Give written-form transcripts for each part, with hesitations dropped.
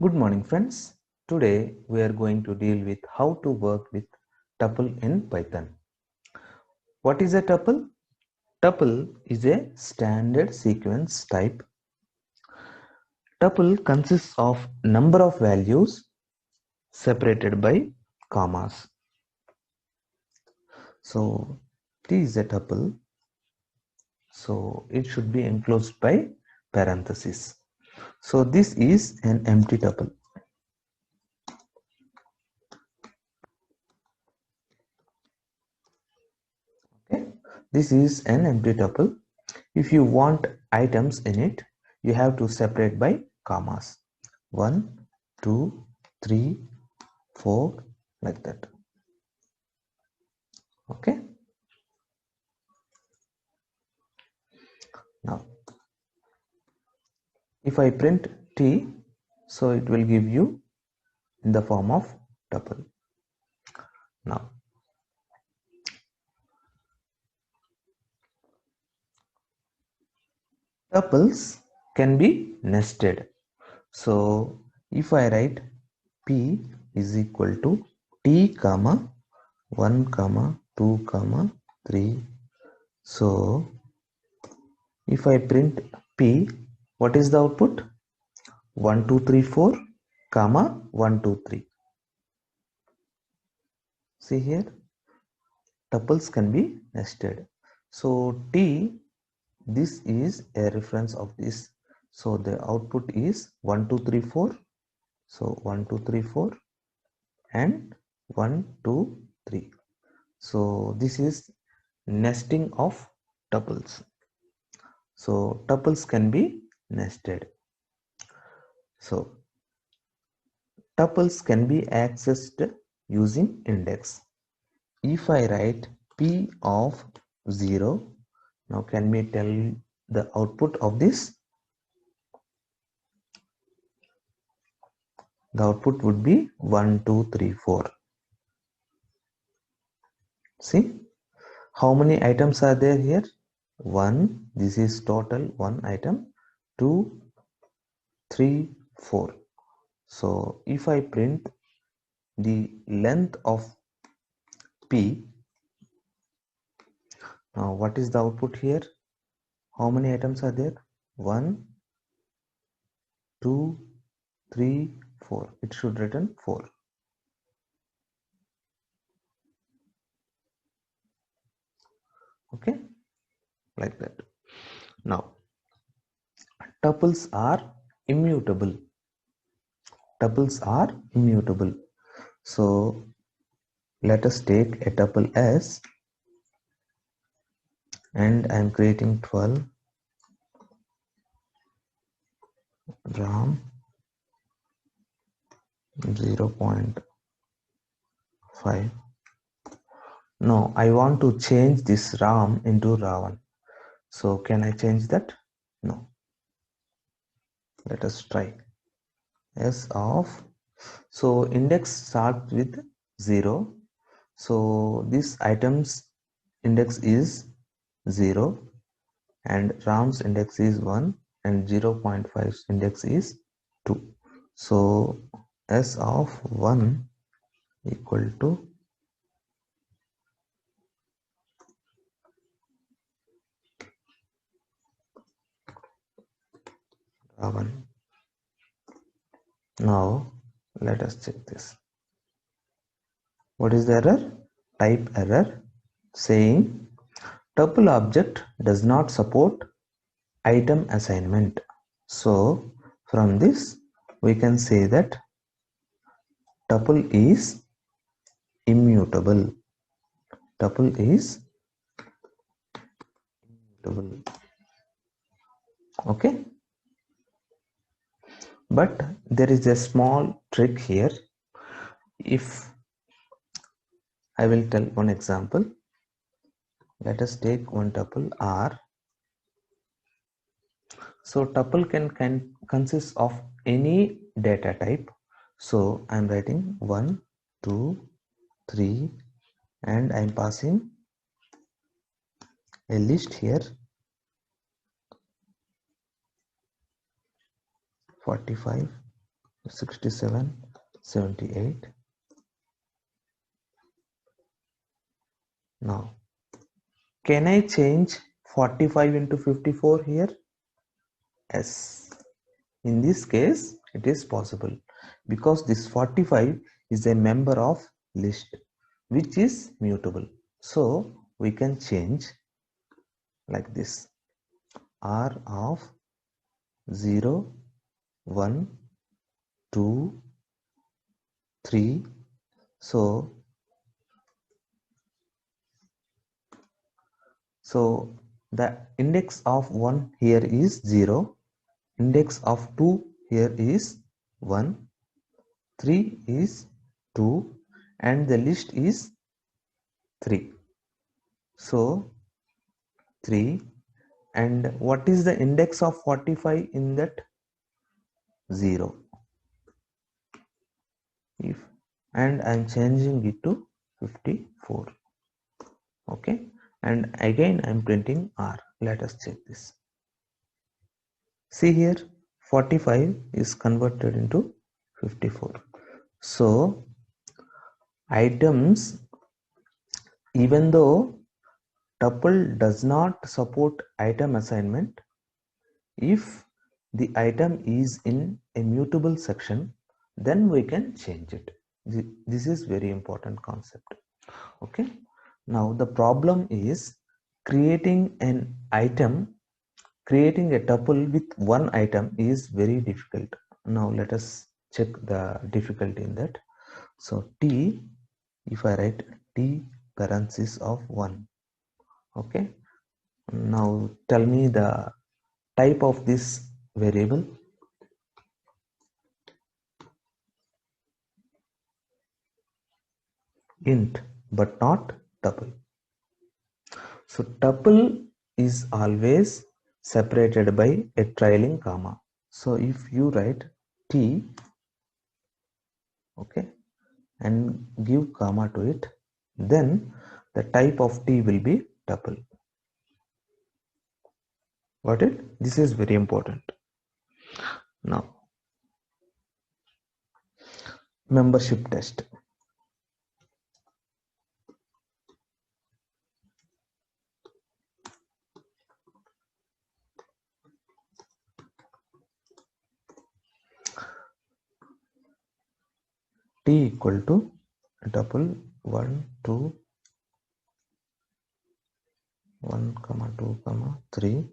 Good morning friends. Today we are going to deal with how to work with tuple in Python. What is a tuple? Tuple is a standard sequence type. Tuple consists of number of values separated by commas. So T is a tuple. So it should be enclosed by parentheses. So this is an empty tuple. Okay. This is an empty tuple. If you want items in it, you have to separate by commas. 1, 2, 3, 4, like that. Okay. Now, if I print T, so it will give you in the form of tuple. Now, tuples can be nested. So, if I write P is equal to T comma 1 comma 2 comma 3. So, if I print P, what is the output? 1 2 3 4 comma 1 2 3. See here, tuples can be nested. So T, this is a reference of this. So the output is 1 2 3 4. So 1 2 3 4 and 1 2 3. So this is nesting of tuples. So tuples can be nested. So tuples can be accessed using index. If I write P of 0, now can we tell the output of this? The output would be 1 2 3 4. See how many items are there here? 1, this is total 1 item, 2 3 4. So if I print the length of P, now what is the output here? How many items are there? 1 2 3 4. It should return 4. Okay, like that. Now tuples are immutable. Tuples are immutable. So let us take a tuple S, and I am creating 12 RAM 0.5. No, I want to change this RAM into RAM. So can I change that? No. Let us try. S of, so index starts with 0. So this item's index is 0 and RAM's index is 1 and 0.5's index is 2. So S of 1 equal to R1. Now let us check this. What is the error? Type error saying tuple object does not support item assignment. So from this we can say that tuple is immutable. Tuple is immutable. Okay, but there is a small trick here. If I will tell one example, let us take one tuple R. So tuple can consist of any data type. So I am writing 1 2 3 and I am passing a list here 45 67, 78. Now, can I change 45 into 54 here? Yes. In this case, it is possible because this 45 is a member of list which is mutable. So, we can change like this: R of 0, 1, 2, 3. So the index of 1 here is 0, index of 2 here is 1, 3 is 2, and the list is 3. So 3, and what is the index of 45 in that? 0. If, and I am changing it to 54. Okay, and again I am printing R. Let us check this. See here, 45 is converted into 54. So items, even though tuple does not support item assignment, if the item is in a mutable section, then we can change it. This is very important concept. Okay, now the problem is creating an item. Creating a tuple with one item is very difficult. Now let us check the difficulty in that. So T, if I write T parenthesis of 1. Okay, now tell me the type of this variable. Int, but not tuple. So tuple is always separated by a trailing comma. So if you write T, okay, and give comma to it, then the type of T will be tuple. Got it? This is very important. Now, membership test. T equal to tuple 1, 2, 1, 2, 3.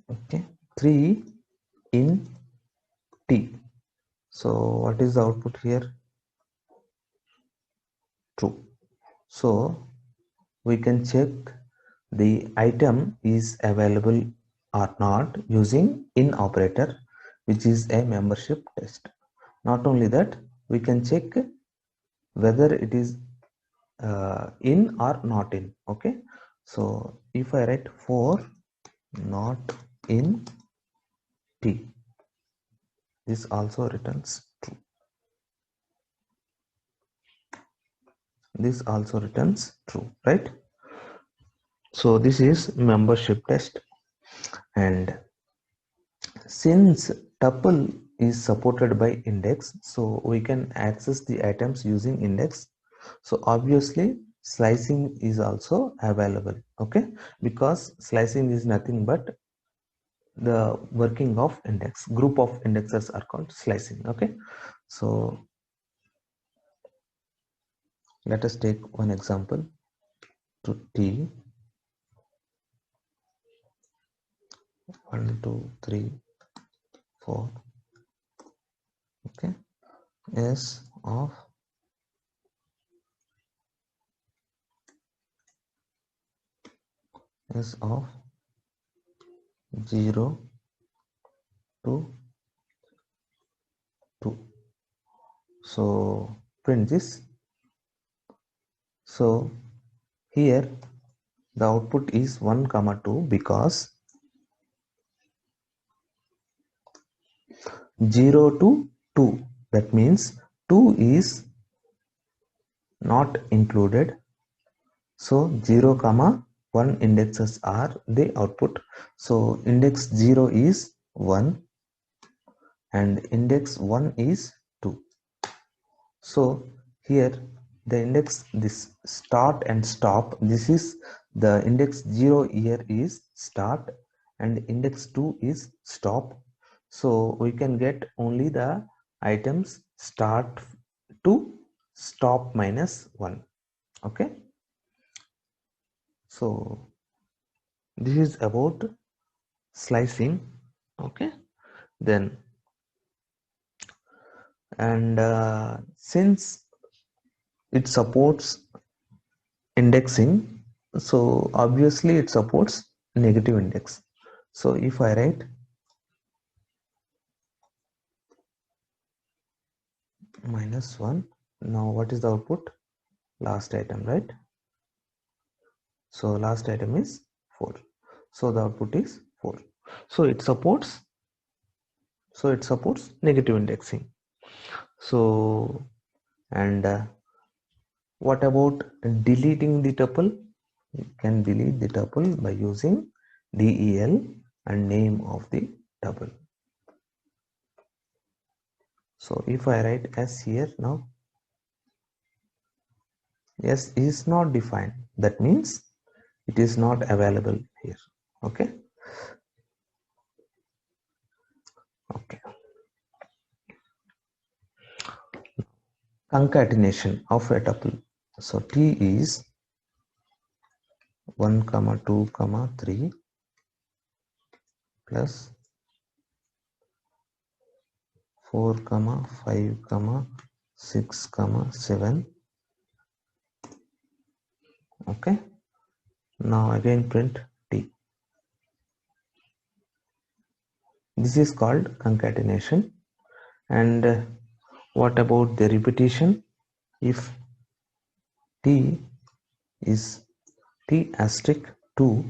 Okay, 3 in T. So what is the output here? True. So we can check the item is available or not using in operator, which is a membership test. Not only that, we can check whether it is in or not in. Okay, so if I write 4 not in T, this also returns true. This also returns true, right? So this is membership test, and since tuple is supported by index, so we can access the items using index. So obviously slicing is also available. Okay, because slicing is nothing but the working of index. Group of indexes are called slicing. Okay, so let us take one example to T 1, 2, 3, 4. Okay, S of S of 0 to 2. So print this. So here the output is 1, 2 because 0 to 2. That means 2 is not included. So 0, 1 indexes are the output. So index 0 is 1 and index 1 is 2. So here the index, this start and stop, this is the index 0 here is start and index 2 is stop. So we can get only the items start to stop minus 1. Okay, so this is about slicing. Okay, then and since it supports indexing, so obviously it supports negative index. So if I write -1, now what is the output? Last item, right? So last item is 4, so the output is 4. So it supports negative indexing. So and what about deleting the tuple? You can delete the tuple by using del and name of the tuple. So if I write s here, now s is not defined, that means it is not available here. Okay, okay. Concatenation of a tuple. So t is 1 comma 2 comma 3 plus 4 comma 5 comma 6 comma 7. Okay, now again print t. This is called concatenation. And what about the repetition? If t is t asterisk 2,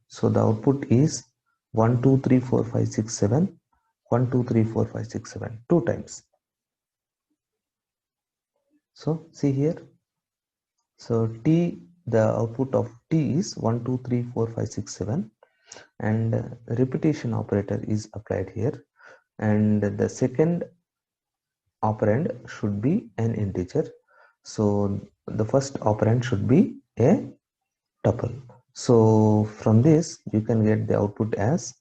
so the output is 1 2 3 4 5 6 7, 1 2 3 4 5 6 7, 2 times. So see here, so t, the output of t is 1 2 3 4 5 6 7, and repetition operator is applied here, and the second operand should be an integer. So the first operand should be a tuple. So from this you can get the output as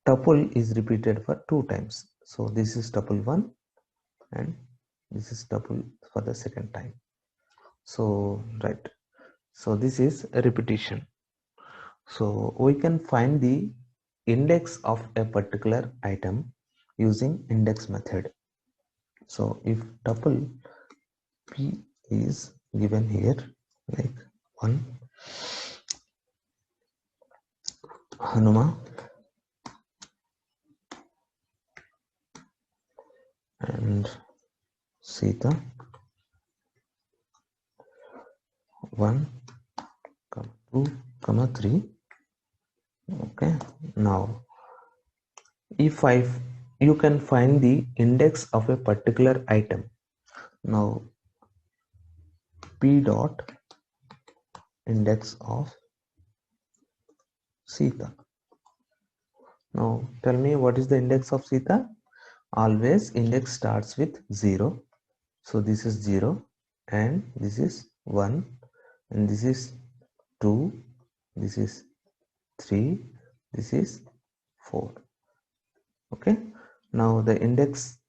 tuple is repeated for 2 times. So this is tuple 1 and this is tuple for the second time. So right, so this is a repetition. So we can find the index of a particular item using index method. So if tuple p is given here like 1 Hanuma and Sita, 1 comma 2 comma 3. Okay, now if you can find the index of a particular item. Now p dot index of Sita. Now tell me, what is the index of Sita? Always index starts with 0. So this is 0 and this is 1 and this is 2, this is 3, this is 4. Okay, now the index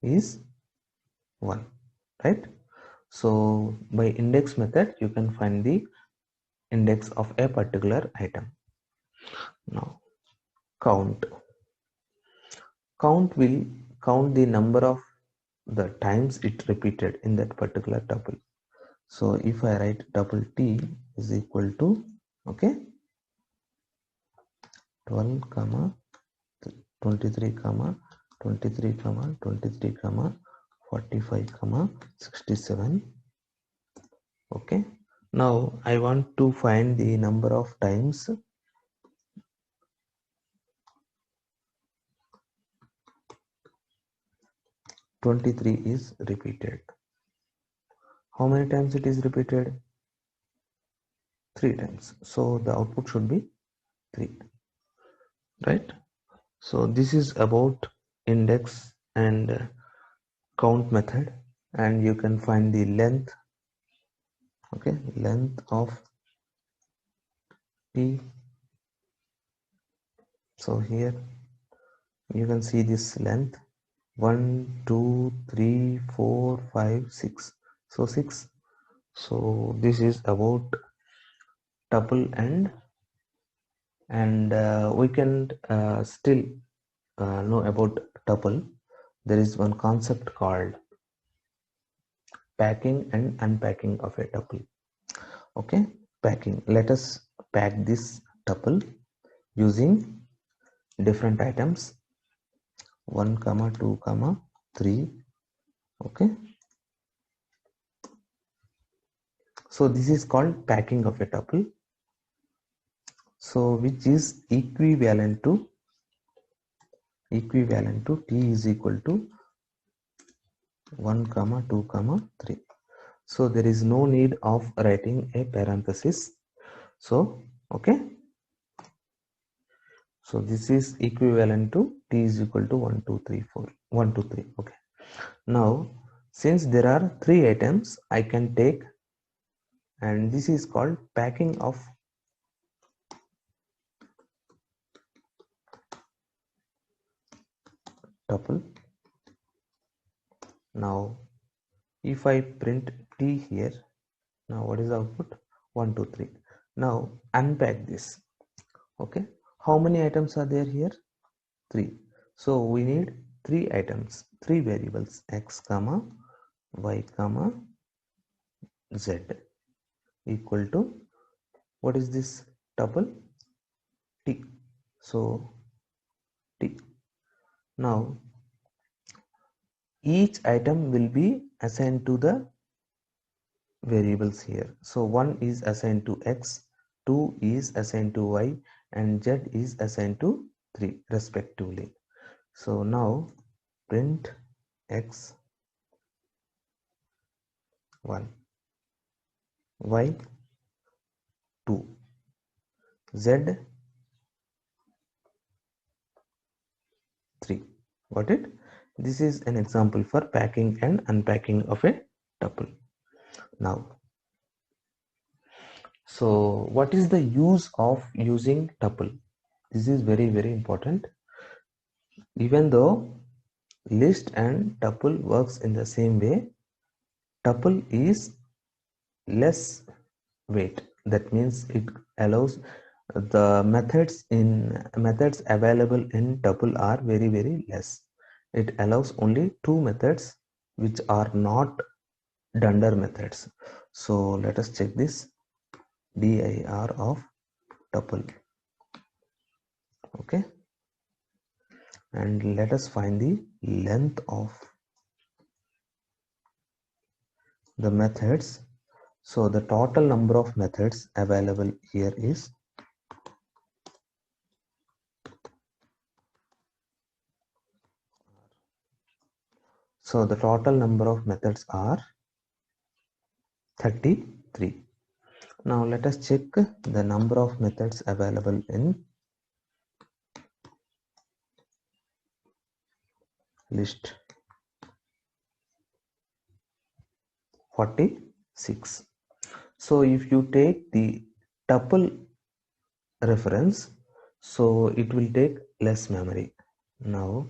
is 1, right? So by index method you can find the index of a particular item. Now count will count the number of the times it repeated in that particular tuple. So if I write tuple t is equal to, okay, 12 comma 23 comma 23 comma 23 comma 45 comma 67. Okay, now I want to find the number of times 23 is repeated. How many times it is repeated? 3 times, so the output should be 3, right? So this is about index and count method, and you can find the length. Okay, length of t. So here you can see this length 1 2 3 4 5 6, so 6. So this is about tuple, and we can still know about tuple. There is one concept called packing and unpacking of a tuple. Okay, packing. Let us pack this tuple using different items 1 comma 2 comma 3. Okay, so this is called packing of a tuple, so which is equivalent to t is equal to 1 comma 2 comma 3. So there is no need of writing a parenthesis. So okay, so this is equivalent to t is equal to 1 2 3 4 1 2 3. Okay, now since there are 3 items, I can take, and this is called packing of tuple. Now if I print t here, now what is the output? 1 2 3. Now unpack this. Okay, how many items are there here? 3. So we need 3 items, 3 variables, x comma y comma z, equal to, what is this tuple? T. So t. Now each item will be assigned to the variables here. So 1 is assigned to x, 2 is assigned to y, and z is assigned to 3 respectively. So now print x 1, y 2, z 3. Got it? This is an example for packing and unpacking of a tuple. Now, so what is the use of using tuple? This is very, very important. Even though list and tuple works in the same way, tuple is less weight. That means it allows the methods available in tuple are very, very less. It allows only 2 methods which are not dunder methods. So let us check this dir of tuple. Okay, and let us find the length of the methods. So the total number of methods available here is, so the total number of methods are 33. Now let us check the number of methods available in list. 46. So if you take the tuple reference, so it will take less memory. Now